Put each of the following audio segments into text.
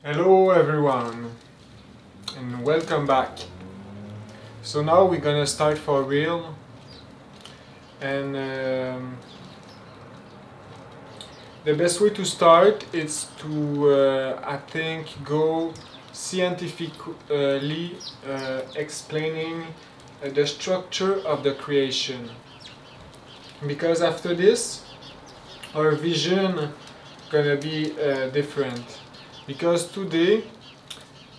Hello everyone and welcome back. So now we're gonna start for real, and the best way to start is to I think go scientifically explaining the structure of the creation, because after this our vision gonna be different. Because today,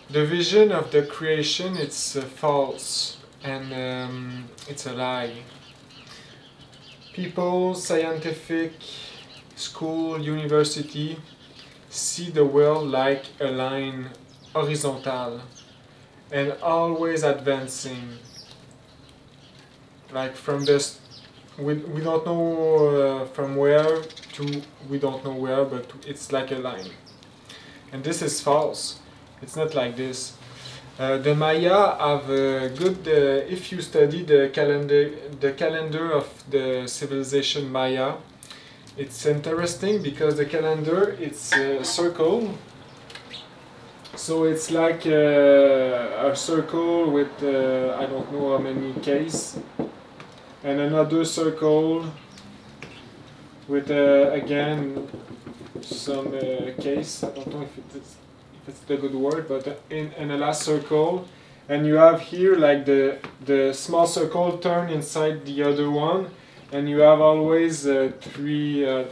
the vision of the creation, it's false, and it's a lie. People, scientific, school, university, see the world like a line, horizontal, and always advancing. Like from this, we don't know from where to we don't know where, but it's like a line. And this is false. It's not like this. The Maya have a good. If you study the calendar of the civilization Maya, it's interesting because the calendar it's a circle. So it's like a circle with I don't know how many cases, and another circle with again some case. I don't know if it's the good word, but in the last circle, and you have here like the small circle turn inside the other one, and you have always three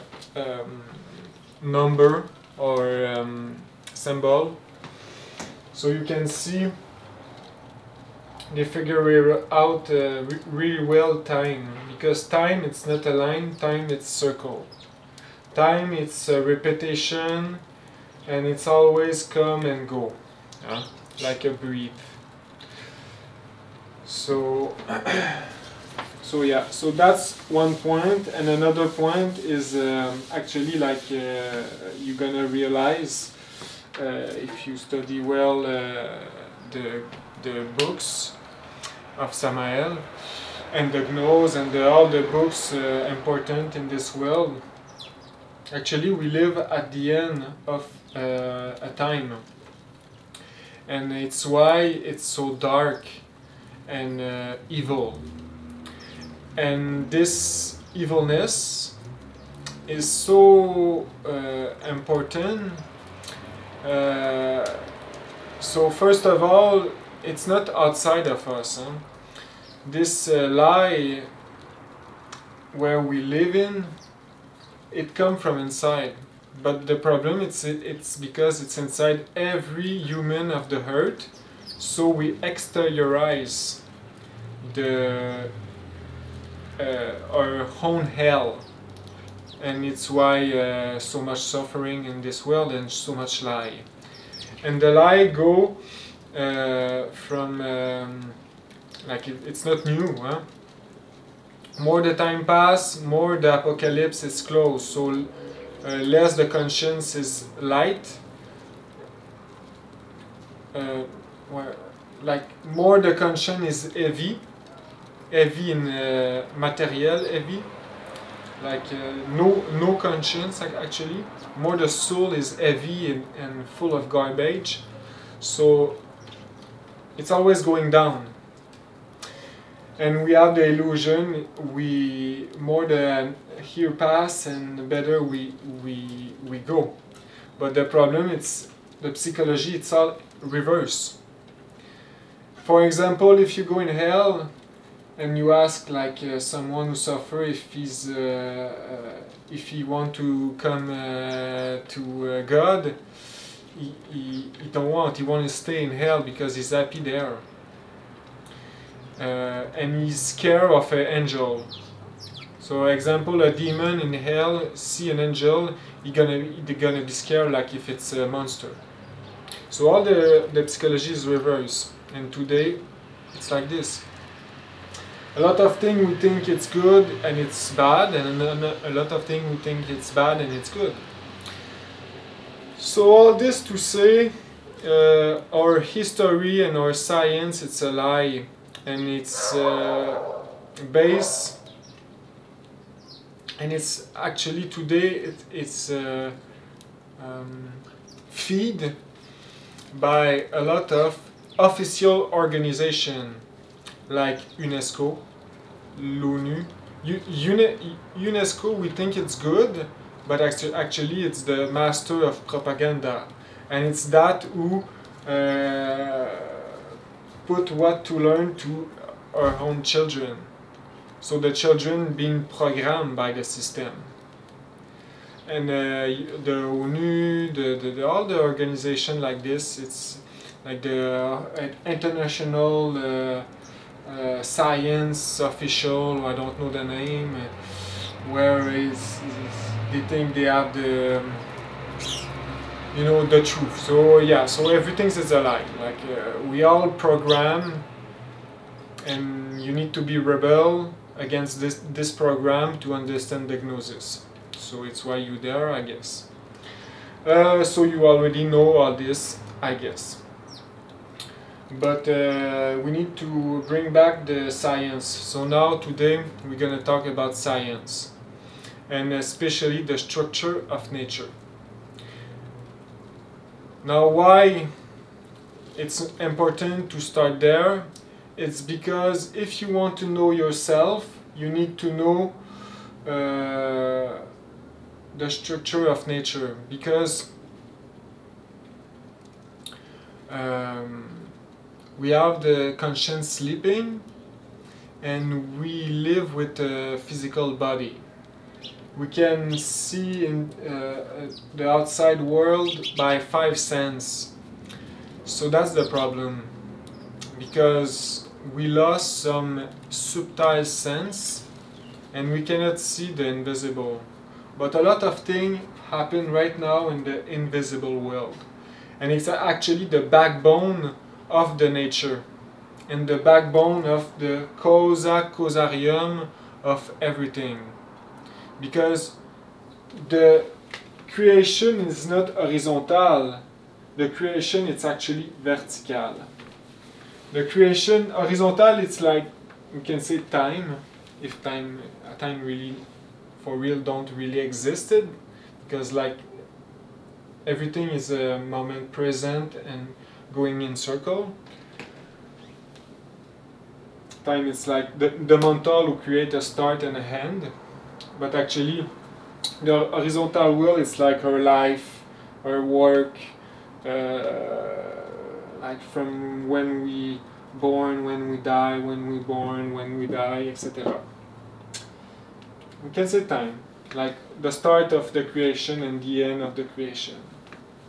number or symbol. So you can see they figure out really well time, because time it's not a line, time it's circle. Time it's a repetition, and it's always come and go, like a breath. So, so that's one point, and another point is actually like you're gonna realize if you study well the books of Samaël and the Gnos and all the books important in this world. Actually, we live at the end of a time, and it's why it's so dark and evil. And this evilness is so important. So first of all, it's not outside of us. This lie where we live in, it comes from inside, but the problem it's because it's inside every human of the earth. So we exteriorize the our own hell, and it's why so much suffering in this world and so much lie. And the lie go from like it's not new, huh? More the time pass, more the apocalypse is close, so less the conscience is light. Like more the conscience is heavy in material, heavy. Like no conscience actually. More the soul is heavy and full of garbage. So it's always going down. And we have the illusion, we more the here pass and better we go. But the problem it's the psychology, it's all reverse. For example, if you go in hell and you ask like someone who suffer if he want to come to God, he don't want. He want to stay in hell because he's happy there. And he's scared of an angel. So, example, a demon in hell see an angel, they're gonna be scared like if it's a monster. So all the psychology is reverse, and today it's like this. A lot of things we think it's good and it's bad, and a lot of things we think it's bad and it's good. So all this to say, our history and our science, it's a lie. And it's base, and it's actually today it's feed by a lot of official organizations like UNESCO, l'ONU. UNESCO, we think it's good, but actually it's the master of propaganda, and it's that who put what to learn to our own children. So the children being programmed by the system. And the ONU, all the organization like this, it's like the international science official, I don't know the name, where they think they have the, you know, the truth. So yeah, so everything is a lie. Like we all program, and you need to be rebel against this program to understand the gnosis. So it's why you're there, I guess. So you already know all this, I guess. But we need to bring back the science. So now today we're gonna talk about science, and especially the structure of nature. Now why it's important to start there? It's because if you want to know yourself, you need to know the structure of nature, because we have the conscience sleeping, and we live with a physical body. We can see in the outside world by 5 senses. So that's the problem, because we lost some subtle sense and we cannot see the invisible. But a lot of things happen right now in the invisible world, and it's actually the backbone of the nature and the backbone of the causarium of everything. Because the creation is not horizontal, the creation is actually vertical. The creation horizontal, it's like, we can say time, if time really for real don't really existed, because like everything is a moment present and going in circle. Time is like the mental who create a start and a end, but actually the horizontal world is like our life, our work, like from when we born, when we die, when we born, when we die, etc. We can say time, like the start of the creation and the end of the creation.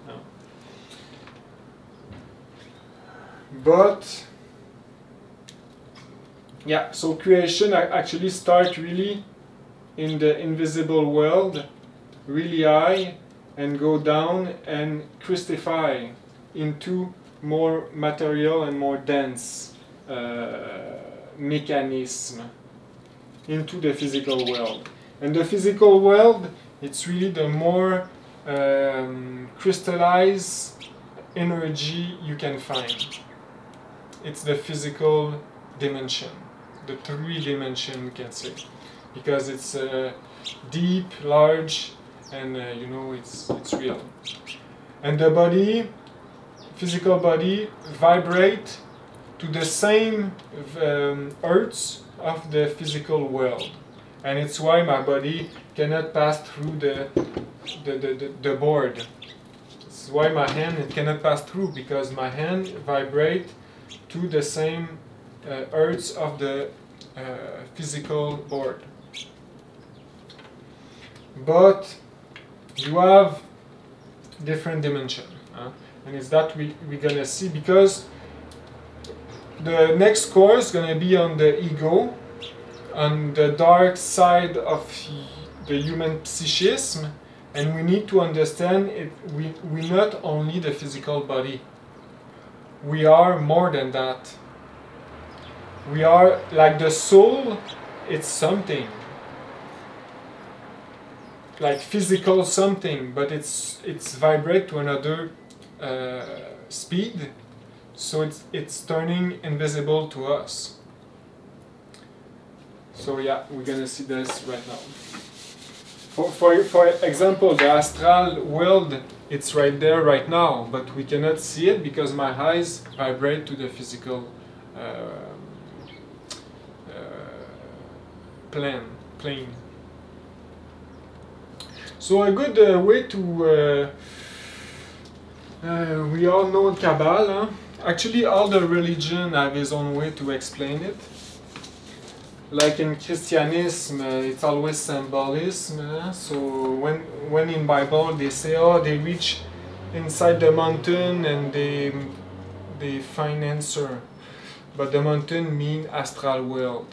No. But yeah, so creation actually starts really in the invisible world, really high, and go down and crystallify into more material and more dense mechanism into the physical world. And the physical world, it's really the more crystallized energy you can find. It's the physical dimension, the 3D, we can say, because it's deep, large, and you know, it's real. And the body, physical body, vibrate to the same hertz of the physical world, and it's why my body cannot pass through the board. It's why my hand, it cannot pass through, because my hand vibrate to the same hertz of the physical board. But you have different dimension, and it's that we're gonna see, because the next course is gonna be on the ego, on the dark side of the human psychism, and we need to understand it. We're not only the physical body. We are more than that. We are like the soul. It's something like physical something, but it's vibrate to another speed, so it's turning invisible to us. So yeah, we're gonna see this right now. For example, the astral world, it's right there right now, but we cannot see it because my eyes vibrate to the physical plane. So a good way to we all know kabbalah. Actually, all the religion have his own way to explain it. Like in Christianism, it's always symbolism. So when in Bible they say, oh, they reach inside the mountain and they find answer, but the mountain mean astral world,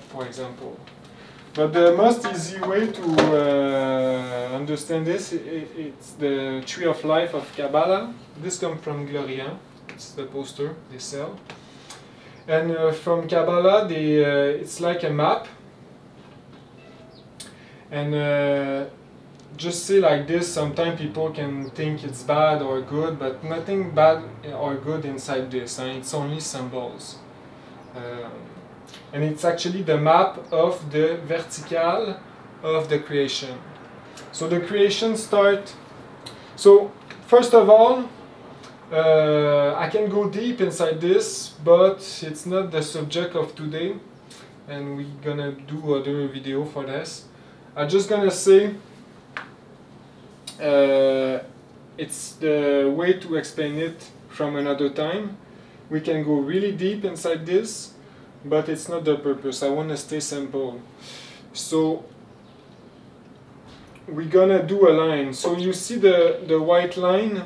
for example. But the most easy way to understand this, it's the tree of life of Kabbalah. This comes from Gloria. It's the poster they sell. And from Kabbalah, it's like a map. And just say like this, sometimes people can think it's bad or good, but nothing bad or good inside this. It's only symbols. And it's actually the map of the vertical of the creation. So the creation starts. So first of all, I can go deep inside this, but it's not the subject of today, and we're gonna do other video for this. I'm just gonna say it's the way to explain it from another time. We can go really deep inside this, but it's not the purpose. I want to stay simple. So we're gonna do a line. So you see the white line.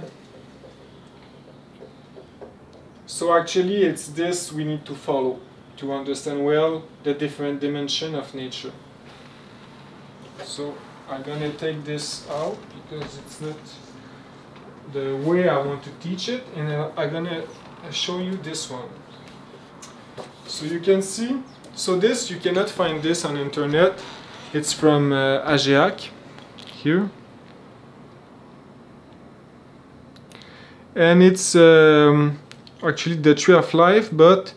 So actually it's this we need to follow to understand well the different dimension of nature. So I'm gonna take this out because it's not the way I want to teach it, and I'm gonna show you this one. So you can see, so this, you cannot find this on internet. It's from Ageac, here. And it's actually the tree of life, but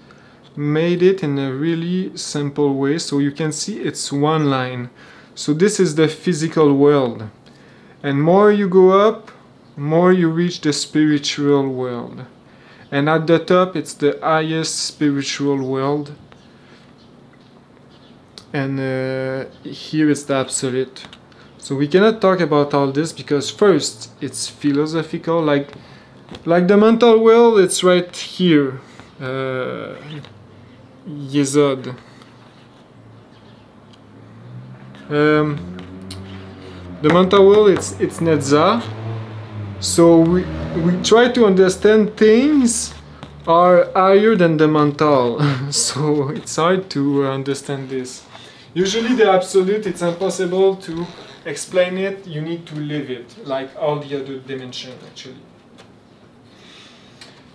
made it in a really simple way. So you can see it's one line. So this is the physical world. And more you go up, more you reach the spiritual world. And at the top, it's the highest spiritual world. And here is the absolute. So we cannot talk about all this because first, it's philosophical. Like the mental world, it's right here. Yesod. The mental world, it's Netza. So we try to understand things are higher than the mental. So it's hard to understand this. Usually the absolute, it's impossible to explain it. You need to live it, like all the other dimensions actually.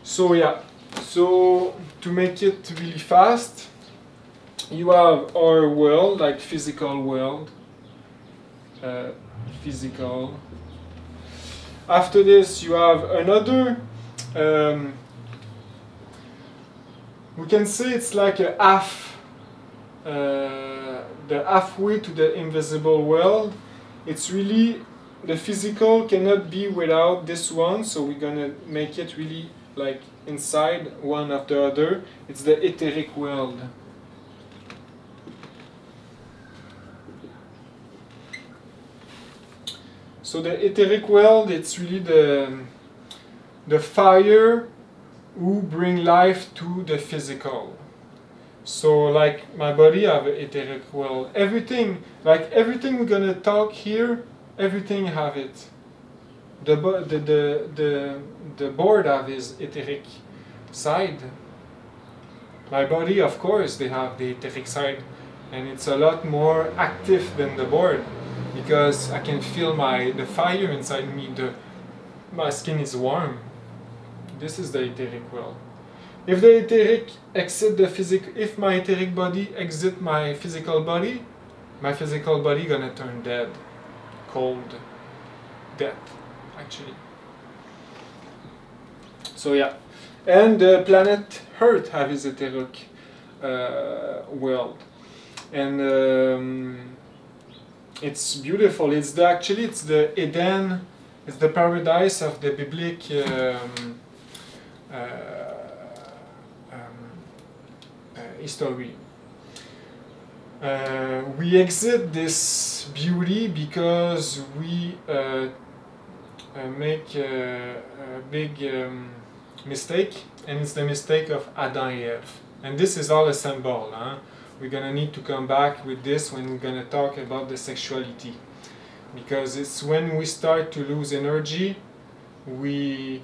So yeah, so to make it really fast, you have our world, like physical world, physical. After this, you have another, we can say it's like a half, the halfway to the invisible world. It's really, the physical cannot be without this one, so we're gonna make it really like inside one after the other. It's the etheric world. So the etheric world, it's really the fire who bring life to the physical. So like my body have an etheric world. Everything, like everything we're gonna talk here, everything have it. The board have his etheric side. My body, of course, they have the etheric side, and it's a lot more active than the board because I can feel the fire inside me. My skin is warm. This is the etheric world. If the etheric exit the physical, if my etheric body exit my physical body gonna turn dead, cold, death, actually. So yeah, and the planet Earth have his etheric world, and It's beautiful. Actually it's the Eden, it's the paradise of the biblical history. We exit this beauty because we make a big mistake, and it's the mistake of Adam and Eve. And this is all a symbol. Huh? We're gonna need to come back with this when we're gonna talk about the sexuality, because it's when we start to lose energy, we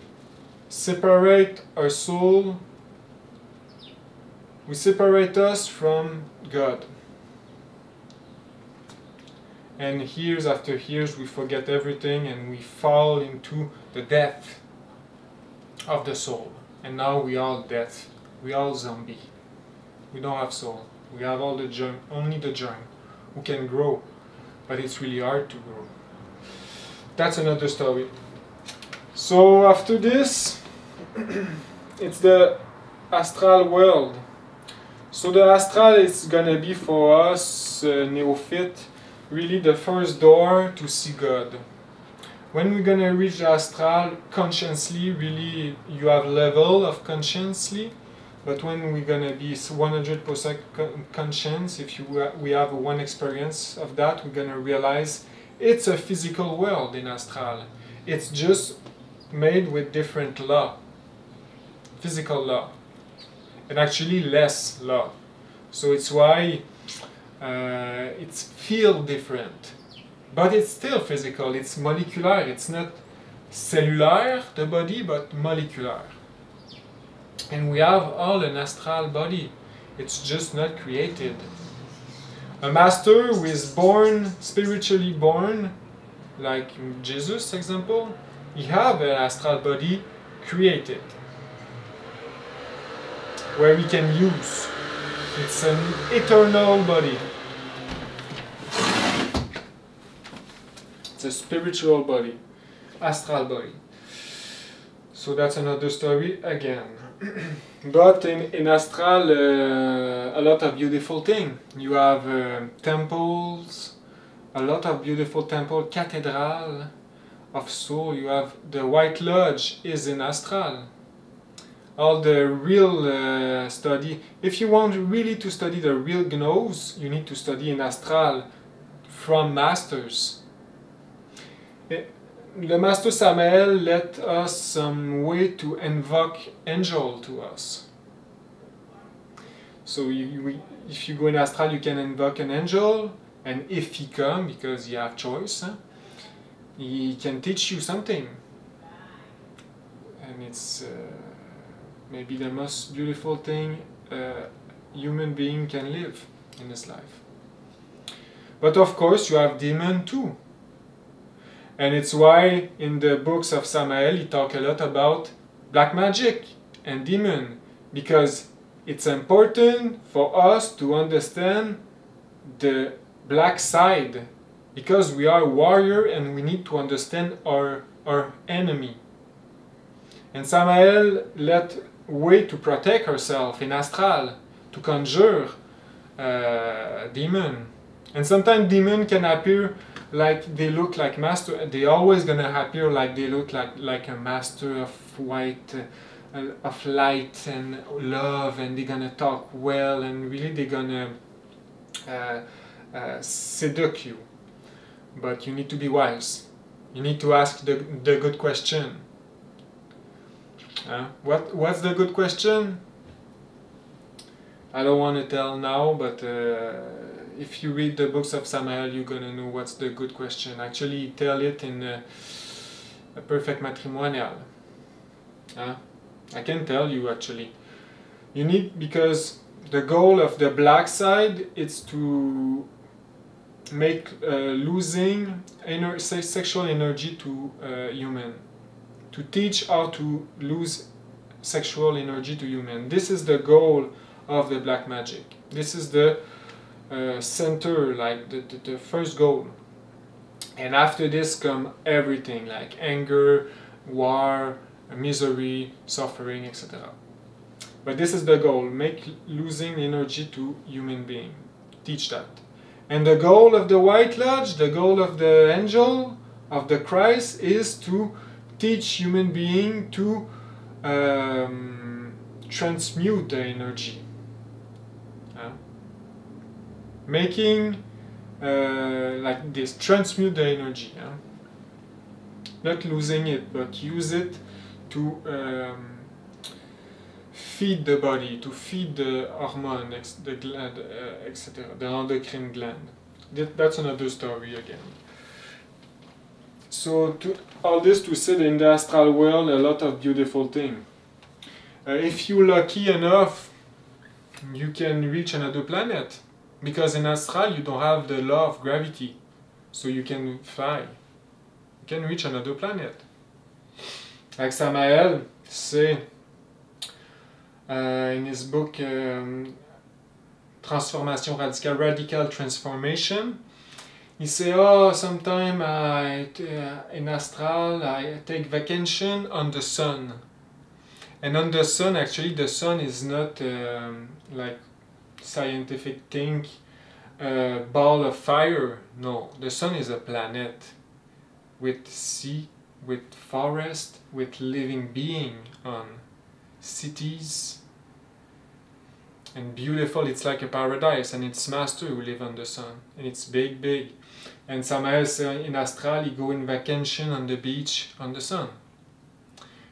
separate our soul, we separate us from God. And years after years we forget everything and we fall into the death of the soul. And now we all death, we all zombie. We don't have soul. We have all the germ, only the germ who can grow, but it's really hard to grow. That's another story. So after this, it's the astral world. So the astral is gonna be for us neophyte, really the first door to see God. When we're gonna reach the astral consciously, really you have level of consciously, but when we're gonna be 100% conscious, if we have one experience of that, we're gonna realize it's a physical world in astral. It's just made with different law, physical law, and actually less law. So it's why it's feel different, but it's still physical. It's molecular. It's not cellular, the body, but molecular. And we have all an astral body. It's just not created. A master who is born, spiritually born, like Jesus, example, he have an astral body created, where we can use. It's an eternal body. It's a spiritual body, astral body. So that's another story again. But in astral, a lot of beautiful things. You have temples, a lot of beautiful temple, cathedral of soul. You have the White Lodge is in astral. All the real study. If you want really to study the real gnose, you need to study in astral from masters. The Master Samaël let us some way to invoke angel to us. So if you go in astral, you can invoke an angel, and if he come, because you have choice, he can teach you something. And it's maybe the most beautiful thing a human being can live in this life. But of course you have demon too. And it's why in the books of Samaël he talk a lot about black magic and demon, because it's important for us to understand the black side, because we are warrior and we need to understand our enemy. And Samaël let way to protect herself in astral, to conjure demon. And sometimes demon can appear like they look like master. They always gonna appear like they look like a master of white, of light and love, and they're gonna talk well, and really they're gonna seduce you. But you need to be wise. You need to ask the good question. What's the good question? I don't want to tell now, but if you read the books of Samaël, you're gonna know what's the good question. Actually, tell it in a perfect matrimonial. I can tell you actually. You need, because the goal of the black side is to make losing sexual energy to human. To teach how to lose sexual energy to human. This is the goal of the black magic. This is the center, like the first goal. And after this come everything, like anger, war, misery, suffering, etc. But this is the goal, make losing energy to human being. Teach that. And the goal of the White Lodge, the goal of the angel, of the Christ, is to teach human being to transmute the energy. Making like this, transmute the energy. Not losing it, but use it to feed the body, to feed the hormone, the gland, etc., the endocrine gland. That's another story again. So all this to say that in the astral world, a lot of beautiful things. If you're lucky enough, you can reach another planet. Because in astral, you don't have the law of gravity. So you can fly. You can reach another planet. Like Samaël say in his book Transformation Radicale, Radical Transformation, he say, oh, sometimes in astral I take vacation on the sun. And on the sun, actually, the sun is not like scientific thing, ball of fire. No, the sun is a planet with sea, with forest, with living being on, cities, and beautiful. It's like a paradise, and it's master who live on the sun, and it's big, big. And Samaël in astral, he go in vacation on the beach on the sun.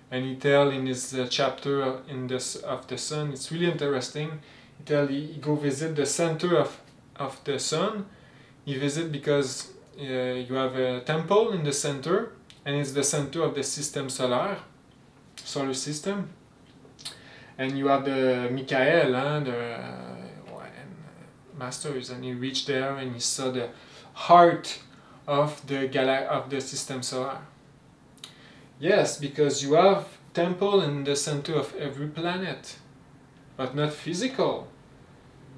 And he tell in his chapter of the sun, it's really interesting. He tell he go visit the center of the sun. He visit because you have a temple in the center, and it's the center of the solar system. And you have the Michael, the masters, and he reached there and he saw the heart of the system solar. Yes, because you have temple in the center of every planet, but not physical,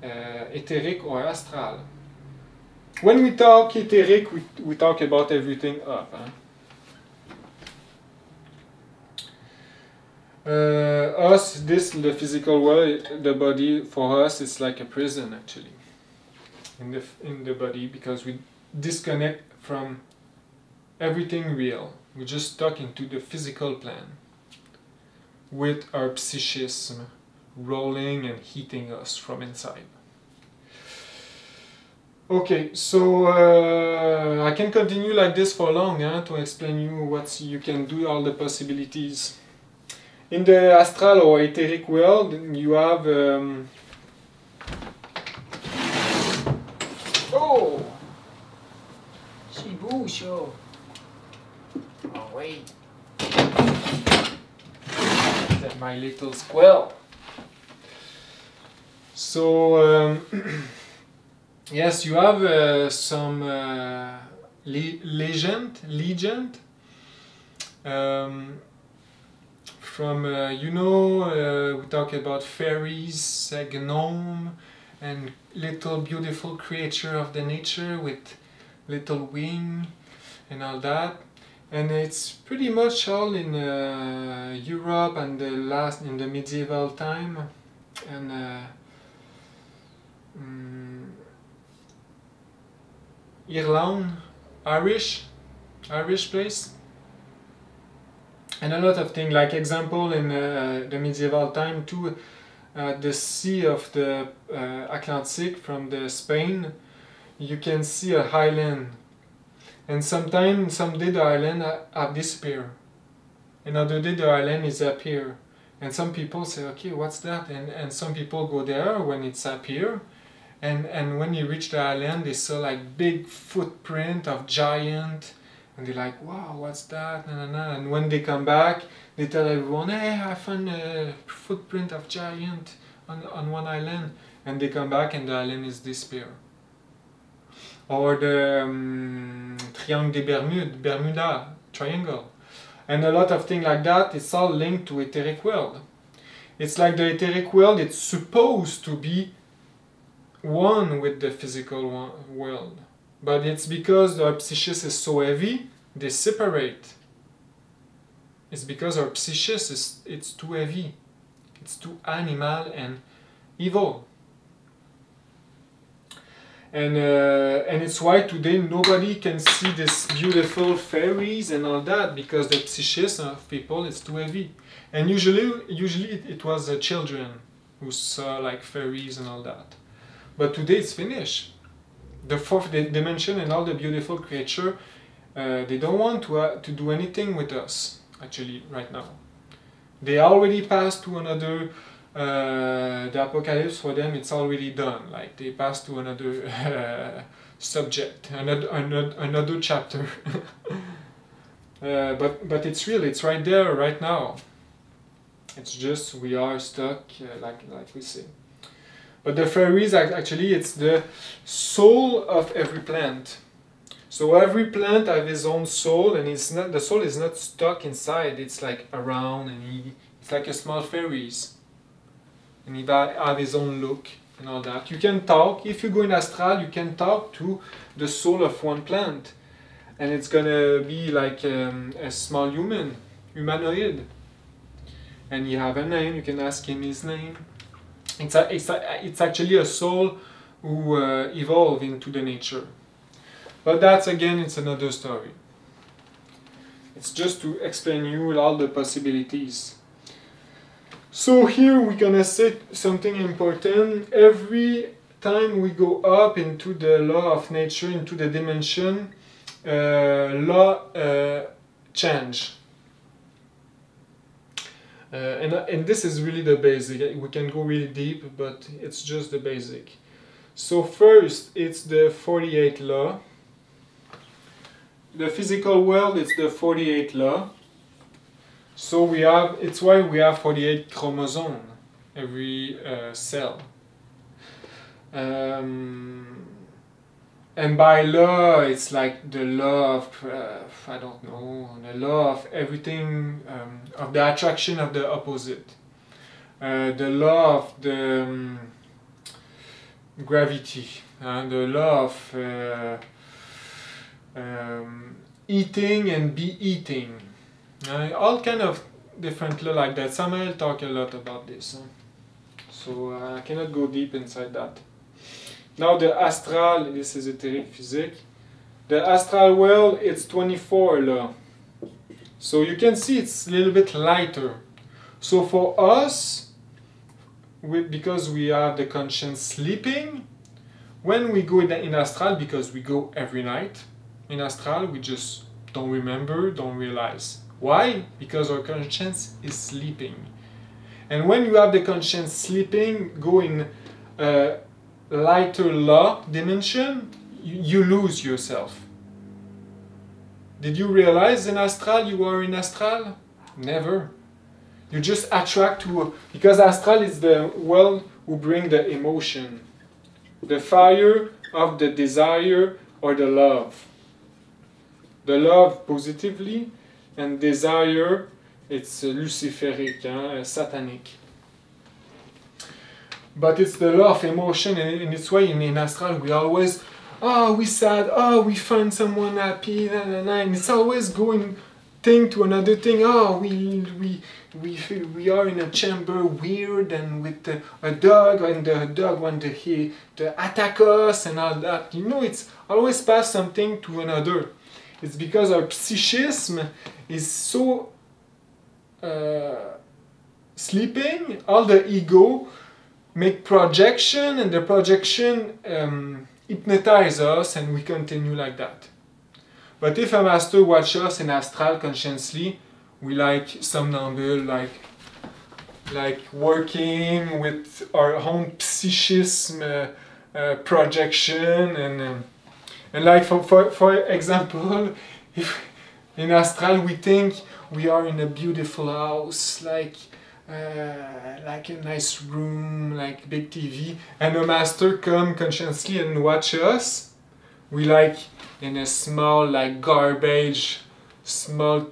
etheric or astral. When we talk etheric, we talk about everything up. The physical world, the body, for us, it's like a prison actually, in the body, because we disconnect from everything real. We just talk into the physical plane with our psychism rolling and heating us from inside. Okay, so I can continue like this for long to explain you what you can do, all the possibilities. In the astral or etheric world, you have oh, Shibu-sho. Oh wait, that's my little squirrel. So yes, you have some legend from we talk about fairies, gnome, and little beautiful creature of the nature with little wing and all that. And it's pretty much all in Europe and in the medieval time, and Ireland, Irish place, and a lot of things. Like example in the medieval time too, the sea of the Atlantic from the Spain, you can see a island. And someday the island have disappeared. Another day the island is appear. And some people say, okay, what's that? And some people go there when it's appear. And when you reach the island, they saw like big footprint of giant. And they're like, wow, what's that? And when they come back, they tell everyone, hey, I found a footprint of giant on one island. And they come back and the island is disappear. Or the Triangle des Bermudes, Bermuda Triangle. And a lot of things like that, it's all linked to etheric world. It's like the etheric world, it's supposed to be one with the physical world. But it's because our psychis is so heavy, they separate. It's because our psychis it's too heavy. It's too animal and evil. And it's why today nobody can see this beautiful fairies and all that, because the psychism of people is too heavy. And usually it was the children who saw like fairies and all that. But today it's finished. The fourth dimension and all the beautiful creature, they don't want to do anything with us, actually, right now. They already passed to another, the apocalypse for them, it's already done. Like, they passed to another subject, another chapter. But it's real, it's right there, right now. It's just, we are stuck, like we say. But the fairies, actually, it's the soul of every plant. So every plant has his own soul, and it's not, the soul is not stuck inside. It's like around, and it's like a small fairies. And he have his own look and all that. You can talk, if you go in astral, you can talk to the soul of one plant. And it's gonna be like a small humanoid. And you have a name, you can ask him his name. It's actually a soul who evolved into the nature. But that's, again, it's another story. It's just to explain you all the possibilities. So here we're gonna say something important. Every time we go up into the law of nature, into the dimension, law change. And this is really the basic. We can go really deep, but it's just the basic. So first, it's the 48th law. The physical world, it's the 48th law. So we have, it's why we have 48 chromosomes, every cell. And by law, it's like the law of, I don't know, the law of everything, of the attraction of the opposite. The law of the gravity, the law of eating and be eating. All kind of different law like that. Samaël talk a lot about this. So I cannot go deep inside that. Now the astral, this is esoteric physics. The astral world, it's 24 law. So you can see it's a little bit lighter. So for us, because we have the conscience sleeping, when we go in astral, because we go every night in astral, we just don't remember, don't realize. Why? Because our conscience is sleeping. And when you have the conscience sleeping, go in lighter law dimension, you lose yourself. Did you realize in astral you are in astral? Never. You just attract to, because astral is the world who bring the emotion, the fire of the desire or the love. The love positively, and desire, it's luciferic, satanic. But it's the law of emotion, and it's why in astral we always, we sad, we find someone happy, and it's always going thing to another thing. We are in a chamber weird and with a dog, and the dog want to attack us and all that. You know, it's always pass something to another. It's because our psychism is so sleeping, all the ego make projection, and the projection hypnotize us, and we continue like that. But if a master watch us in astral consciously, we like somnambule, like working with our own psychism projection, and like for example, if in astral we think we are in a beautiful house, like a nice room, like big TV, and a master come consciously and watch us, we like in a small, like garbage, small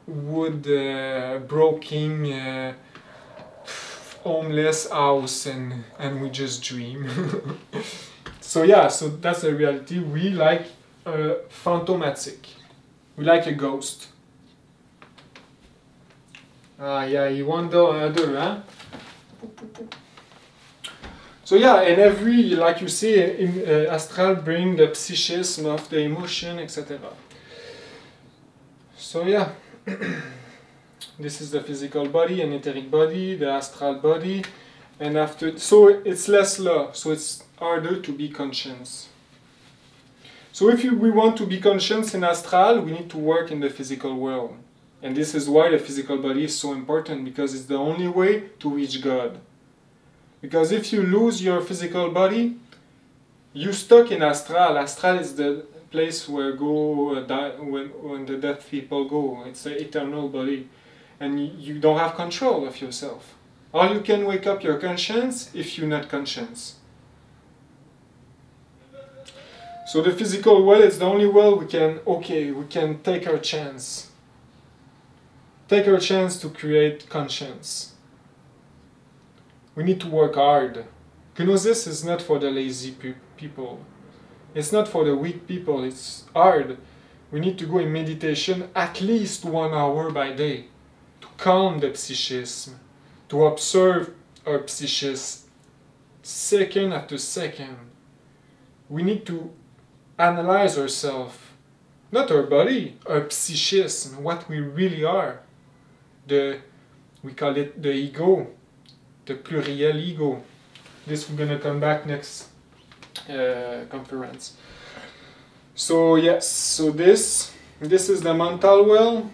wood broken homeless house, and we just dream. So yeah, so that's the reality. We like phantomatic. We like a ghost. Yeah, you wonder another, huh? So yeah, and every, like you see, astral bring the psychism of the emotion, etc. So yeah, this is the physical body and etheric body, the astral body, and after, so it's less love, so it's harder to be conscious. So if we want to be conscious in astral, we need to work in the physical world. And this is why the physical body is so important, because it's the only way to reach God. Because if you lose your physical body, you're stuck in astral. Astral is the place where when the dead people go. It's an eternal body. And you don't have control of yourself. Or you can wake up your conscience if you're not conscious. So the physical world is the only world we can take our chance. Take our chance to create conscience. We need to work hard. Gnosis is not for the lazy people. It's not for the weak people. It's hard. We need to go in meditation at least 1 hour by day to calm the psychism, to observe our psychism second after second. We need to analyze ourselves, not our body, our psychism, what we really are. We call it the ego. The pluriel ego. This we're gonna come back next conference. So yes, so this is the mental well.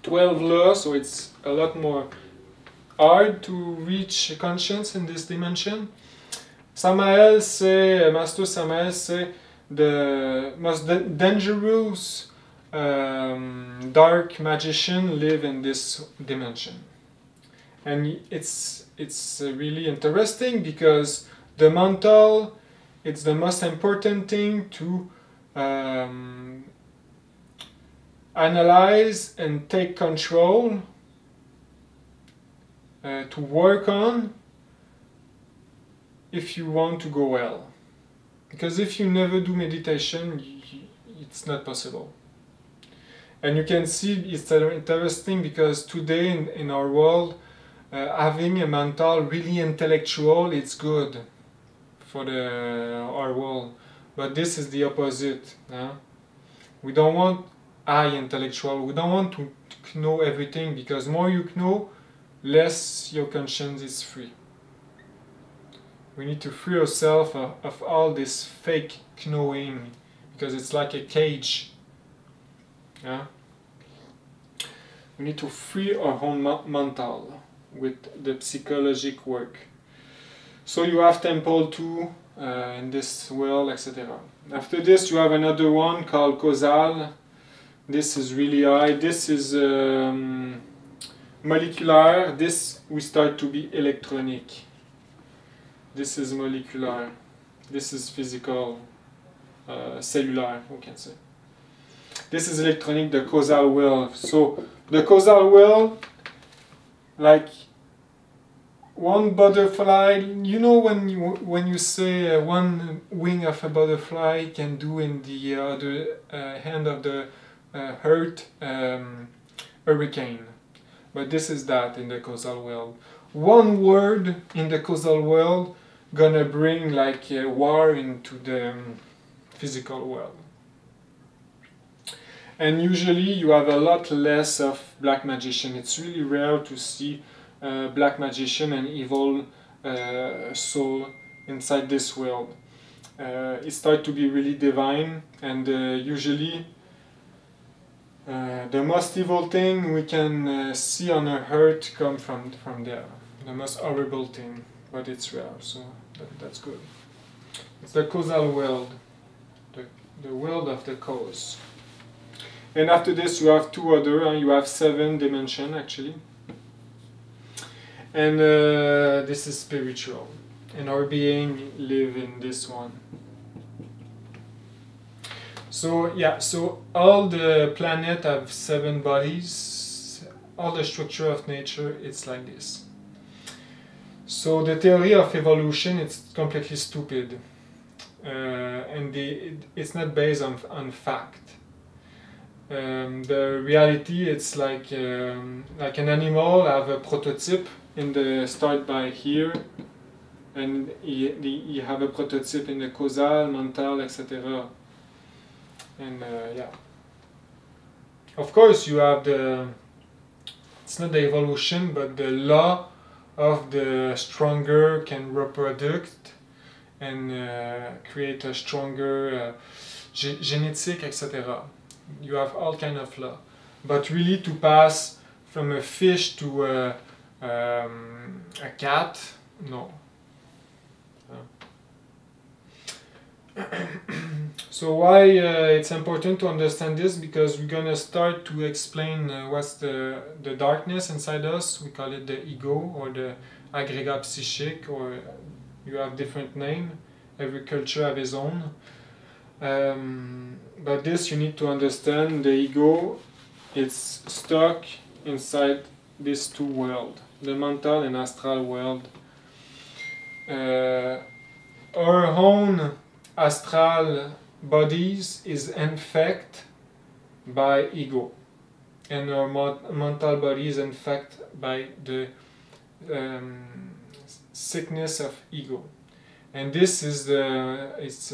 12 laws, so it's a lot more hard to reach conscience in this dimension. Samaël say, Master Samaël say, the most dangerous dark magician live in this dimension. And it's really interesting because the mental, it's the most important thing to analyze and take control, to work on if you want to go well. Because if you never do meditation, it's not possible. And you can see it's interesting because today in our world, having a mental really intellectual, it's good for our world. But this is the opposite. We don't want high intellectual. We don't want to know everything, because more you know, less your conscience is free. We need to free ourselves of all this fake knowing, because it's like a cage. We need to free our own mental with the psychologic work. So you have temple 2 in this world, etc. After this you have another one called causal. This is really high. This is molecular. This we start to be electronic. This is molecular. This is physical, cellular, we can say. This is electronic, the causal world. So the causal world, like one butterfly, you know when you say one wing of a butterfly can do in the other hand of the earth hurricane. But this is that in the causal world. One word in the causal world gonna bring like a war into the physical world. And usually you have a lot less of black magician. It's really rare to see black magician and evil soul inside this world. It starts to be really divine, and usually the most evil thing we can see on our earth come from there. The most horrible thing, but it's rare, so that's good. It's the causal world, the world of the cause. And after this you have 2 other, you have 7 dimensions actually. And this is spiritual. And our being live in this one. So yeah, so all the planet have 7 bodies. All the structure of nature, it's like this. So the theory of evolution, it's completely stupid. And it's not based on fact. the reality, it's like an animal have a prototype in the start by here, and you have a prototype in the causal, mental, etc. And yeah, of course you have it's not the evolution, but the law of the stronger can reproduce and create a stronger genetic, etc. You have all kind of law, but really to pass from a fish to a cat, no. So why it's important to understand this? Because we're gonna start to explain what's the darkness inside us. We call it the ego or the agrégat psychique, or you have different name. Every culture have its own. But this you need to understand. The ego, it's stuck inside these two worlds, the mental and astral world. Our own astral bodies is infected by ego, and our mental body is infected by the sickness of ego. And this is it's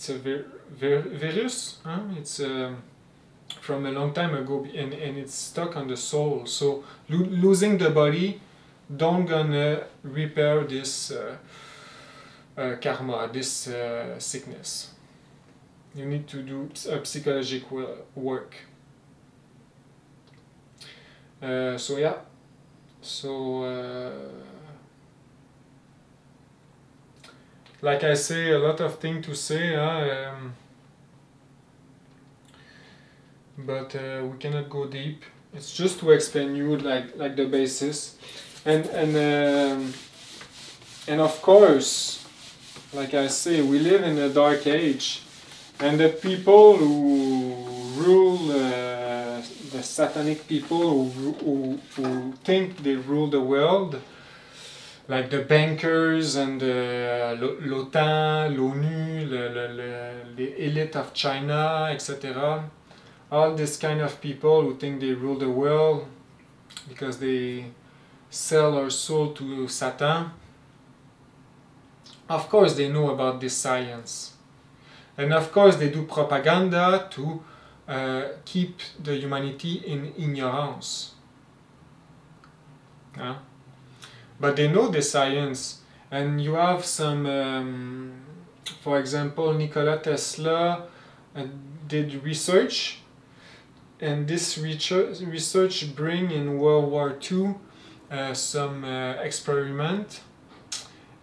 a virus, huh? It's from a long time ago, and it's stuck on the soul. So losing the body don't gonna repair this karma, this sickness. You need to do a psychological work. So yeah, so like I say, a lot of things to say, but we cannot go deep. It's just to explain you like the basis, and of course, like I say, we live in a dark age, and the people who rule, the satanic people who think they rule the world, like the bankers and l'OTAN, l'ONU, the elite of China, etc. All this kind of people who think they rule the world because they sell our soul to Satan. Of course they know about this science. And of course they do propaganda to keep the humanity in ignorance. Huh? But they know the science, and you have some, for example, Nikola Tesla did research, and this research bring in World War II some experiment,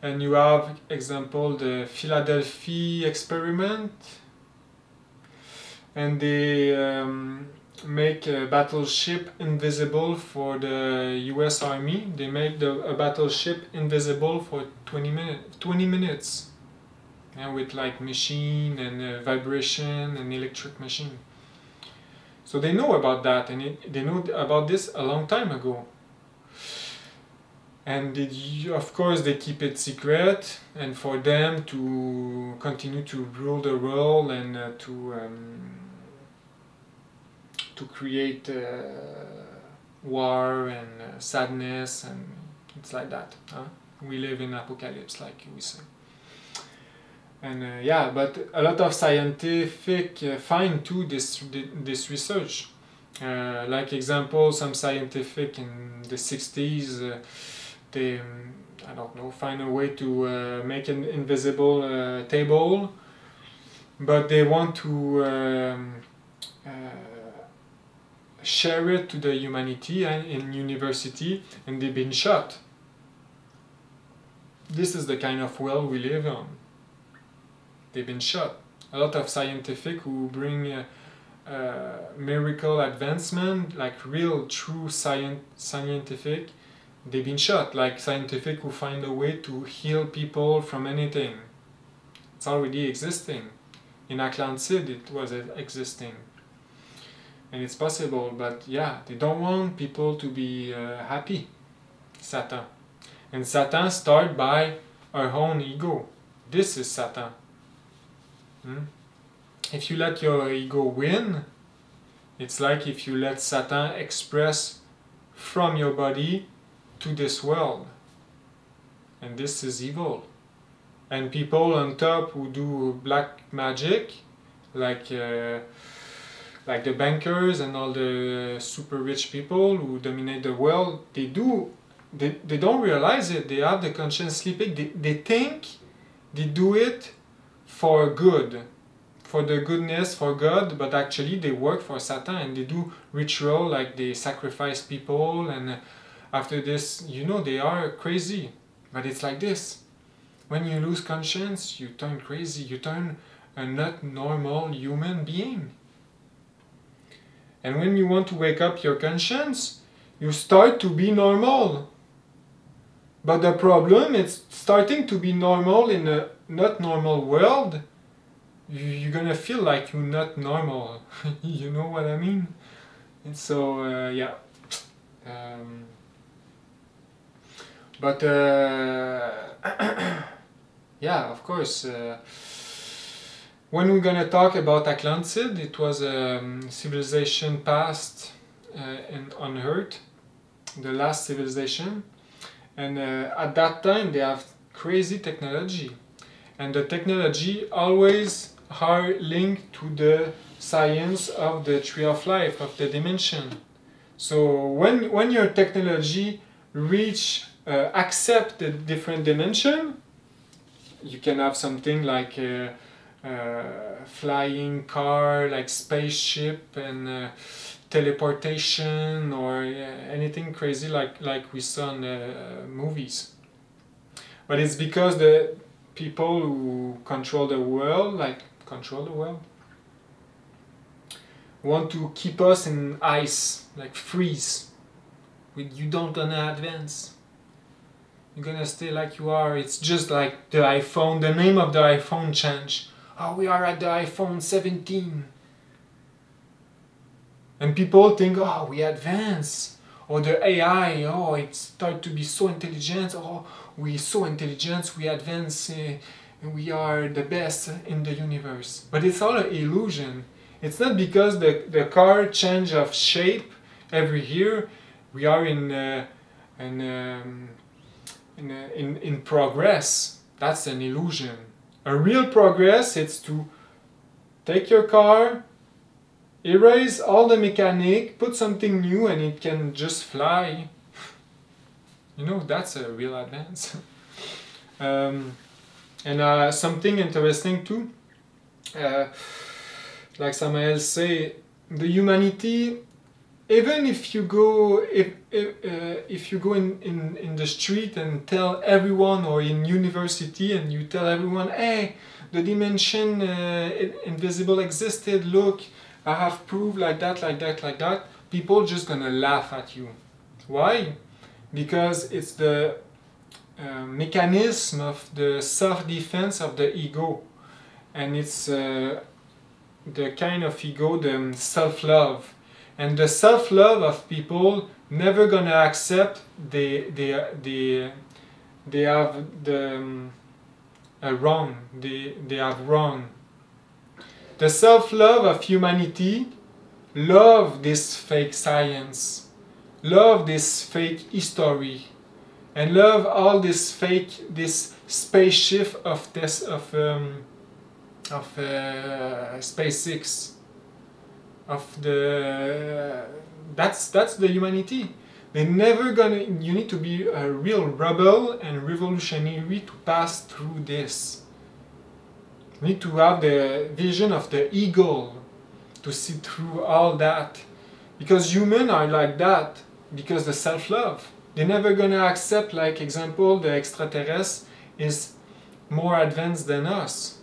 and you have example the Philadelphia experiment, and they make a battleship invisible for the US Army. They make a battleship invisible for 20 minutes, and with like machine and vibration and electric machine. So they know about that, and they know about this a long time ago. And of course they keep it secret, and for them to continue to rule the world and to create war and sadness, and it's like that. Huh? We live in apocalypse, like we say. And yeah, but a lot of scientific find too this research. Like example, some scientific in the 60s, they I don't know, find a way to make an invisible table, but they want to share it to the humanity in university, and they've been shot. This is the kind of world we live on. They've been shot. A lot of scientific who bring miracle advancement, like real true scientific, they've been shot. Like scientific who find a way to heal people from anything. It's already existing. In Atlantid it was existing. And it's possible, but yeah, they don't want people to be happy. Satan. And Satan starts by our own ego. This is Satan. if you let your ego win, it's like if you let Satan express from your body to this world. And this is evil. And people on top who do black magic, like the bankers and all the super rich people who dominate the world, they don't realize it. They have the conscience sleeping. They think they do it for good, for the goodness, for God, but actually they work for Satan, and they do ritual, like they sacrifice people, and after this, you know, they are crazy. But it's like this. When you lose conscience, you turn crazy. You turn a not normal human being. And when you want to wake up your conscience, you start to be normal. But the problem is starting to be normal in a not normal world. You're gonna feel like you're not normal. You know what I mean? And so, yeah. But yeah, of course, when we're gonna talk about Atlantid, it was a civilization past on Earth, the last civilization, and at that time they have crazy technology, and the technology always are linked to the science of the tree of life, of the dimension. So when your technology accept the different dimension, you can have something like a flying car, like spaceship, and teleportation, or anything crazy like we saw in the movies. But it's because the people who control the world, want to keep us in ice, like freeze. You don't gonna advance. You're gonna stay like you are. It's just like the iPhone, the name of the iPhone changed. Oh, we are at the iPhone 17. And people think, oh, we advance. Or the AI, oh, it started to be so intelligent. Oh, we're so intelligent, we advance, and we are the best in the universe. But it's all an illusion. It's not because the car change of shape every year. We are in progress. That's an illusion. A real progress is to take your car, erase all the mechanic, put something new, and it can just fly. You know, that's a real advance. And something interesting too, like Samaël say, the humanity, even if you go if you go in the street and tell everyone, or in university, and you tell everyone, hey, the dimension invisible existed, look, I have proof like that, people just gonna laugh at you. Why? Because it's the mechanism of the self-defense of the ego, and it's the kind of ego, the self-love. And the self-love of people never gonna accept they have the wrong. They have wrong. The self-love of humanity love this fake science, love this fake history, and love all this spaceship of SpaceX. That's the humanity. They're never gonna. You need to be a real rebel and revolutionary to pass through this. You need to have the vision of the eagle to see through all that, because humans are like that, because the self-love. They're never gonna accept, like example, the extraterrestrial is more advanced than us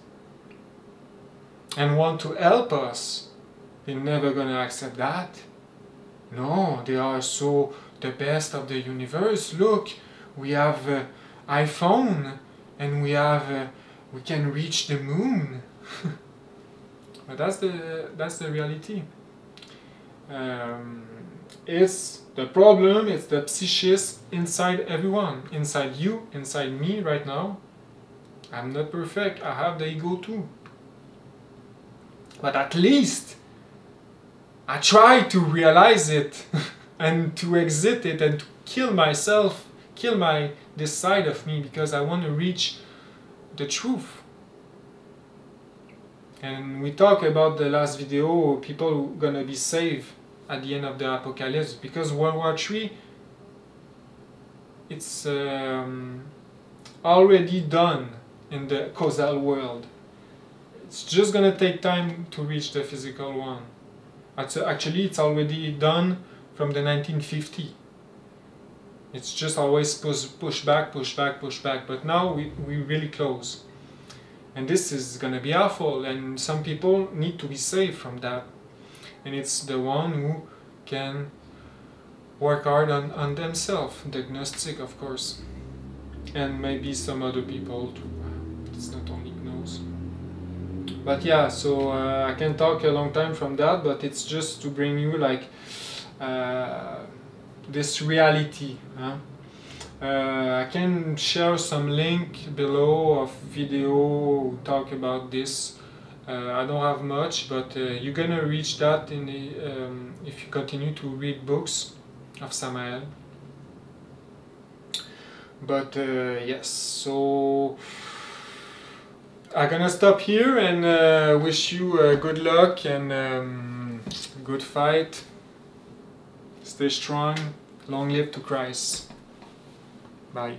and want to help us. They're never gonna accept that. No, they are so the best of the universe. Look, we have iPhone, and we can reach the moon. But that's the reality. It's the problem. It's the psychism inside everyone, inside you, inside me right now. I'm not perfect. I have the ego too. but at least I try to realize it and to exit it and to kill myself, kill this side of me, because I want to reach the truth. And we talk about the last video, people who are gonna be saved at the end of the apocalypse, because World War III, it's already done in the causal world. It's just gonna take time to reach the physical one. Actually, it's already done from the 1950. It's just always push back, but now we really close. And this is gonna be awful, and some people need to be saved from that. And it's the one who can work hard on themselves, the agnostic, of course. And maybe some other people too. It's not only gnosis. But yeah, so I can talk a long time from that, but it's just to bring you like this reality. Huh? I can share some link below of video talk about this. I don't have much, but you're gonna reach that in the, if you continue to read books of Samaël. But yes, so I'm gonna stop here and wish you good luck and good fight. Stay strong. Long live to Christ. Bye.